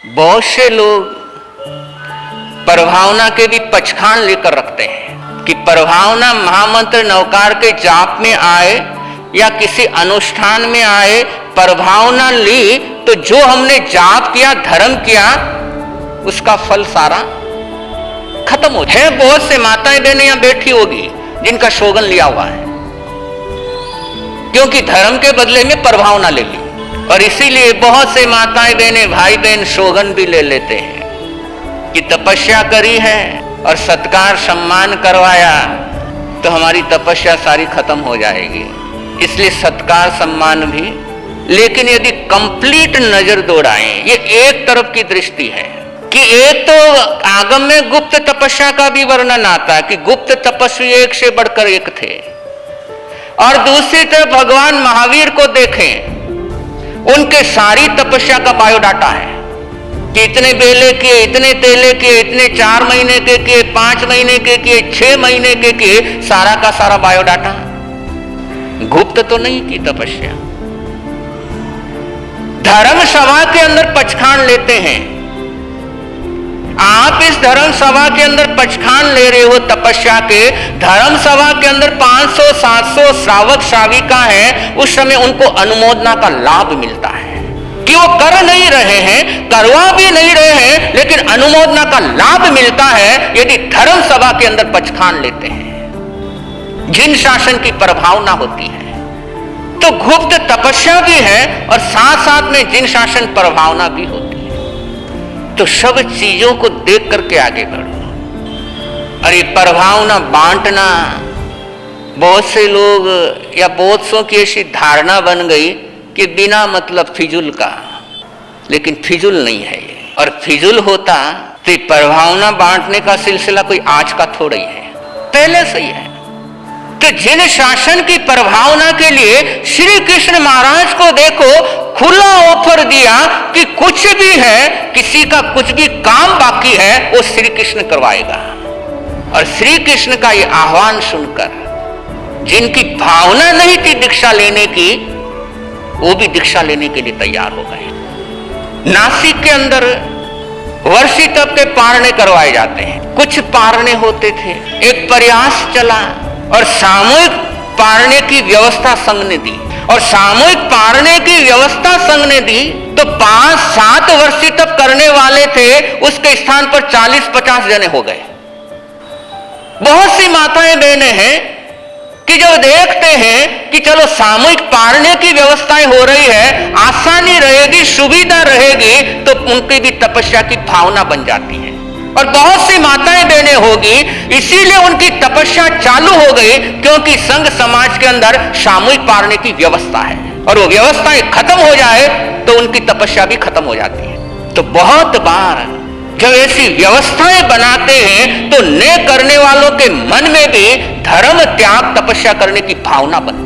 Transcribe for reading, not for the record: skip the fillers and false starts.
बहुत से लोग प्रभावना के भी पचखान लेकर रखते हैं कि प्रभावना महामंत्र नवकार के जाप में आए या किसी अनुष्ठान में आए, प्रभावना ली तो जो हमने जाप किया, धर्म किया, उसका फल सारा खत्म हो जाए। बहुत से माताएं बहनें यहां बैठी होगी जिनका शोगन लिया हुआ है, क्योंकि धर्म के बदले में प्रभावना ले ली। और इसीलिए बहुत से माताएं बहनें, भाई बहन शोगन भी ले लेते हैं कि तपस्या करी है और सत्कार सम्मान करवाया तो हमारी तपस्या सारी खत्म हो जाएगी, इसलिए सत्कार सम्मान भी। लेकिन यदि कंप्लीट नजर दौड़ाएं, ये एक तरफ की दृष्टि है कि एक तो आगम में गुप्त तपस्या का भी वर्णन आता है कि गुप्त तपस्वी एक से बढ़कर एक थे, और दूसरी तरफ भगवान महावीर को देखें, उनके सारी तपस्या का बायोडाटा है कि इतने बेले किए, इतने तेले किए, इतने 4 महीने के किए, 5 महीने के किए, 6 महीने के किए, सारा का सारा बायोडाटा। गुप्त तो नहीं की तपस्या। धर्म सभा के अंदर पचखान लेते हैं, आप इस धर्म सभा के अंदर पचखान ले रहे हो तपस्या के। धर्म सभा के अंदर 500-700 श्रावक श्राविका है, उस समय उनको अनुमोदना का लाभ मिलता है कि वो कर नहीं रहे हैं, करवा भी नहीं रहे हैं, लेकिन अनुमोदना का लाभ मिलता है यदि धर्म सभा के अंदर पचखान लेते हैं। जिन शासन की प्रभावना होती है तो गुप्त तपस्या भी है और साथ साथ में जिन शासन प्रभावना भी होती है। तो सब चीजों को देख करके आगे बढ़ो। और ये प्रभावना बांटना, बहुत से लोग या बहुत सौ की ऐसी धारणा बन गई कि बिना मतलब फिजूल का, लेकिन फिजूल नहीं है ये। और फिजूल होता तो प्रभावना बांटने का सिलसिला कोई आज का थोड़ा ही है, पहले से ही है। तो जिन शासन की प्रभावना के लिए श्री कृष्ण महाराज को देखो खुला ऑफर दिया कि कुछ भी है, किसी का कुछ भी काम बाकी है वो श्री कृष्ण करवाएगा। और श्री कृष्ण का ये आह्वान सुनकर जिनकी भावना नहीं थी दीक्षा लेने की, वो भी दीक्षा लेने के लिए तैयार हो गए। नासिक के अंदर वर्षी तप के पारणे करवाए जाते हैं। कुछ पारणे होते थे, एक प्रयास चला और सामूहिक पारणे की व्यवस्था संघ ने दी। और सामूहिक पारणे की व्यवस्था संघ ने दी तो 5-7 वर्षी तप करने वाले थे, उसके स्थान पर 40-50 जने हो गए। बहुत सी माताएं बहनें हैं कि जब देखते हैं कि चलो सामूहिक पारणे की व्यवस्थाएं हो रही है, आसानी रहेगी, सुविधा रहेगी, तो उनकी भी तपस्या की भावना बन जाती है। और बहुत सी माताएं बहनें होगी, इसीलिए उनकी तपस्या चालू हो गई, क्योंकि संघ समाज के अंदर सामूहिक पारणे की व्यवस्था है। और वो व्यवस्थाएं खत्म हो जाए तो उनकी तपस्या भी खत्म हो जाती है। तो बहुत बार जब ऐसी व्यवस्थाएं बनाते हैं तो न करने वालों के मन में भी धर्म त्याग तपस्या करने की भावना बनती है।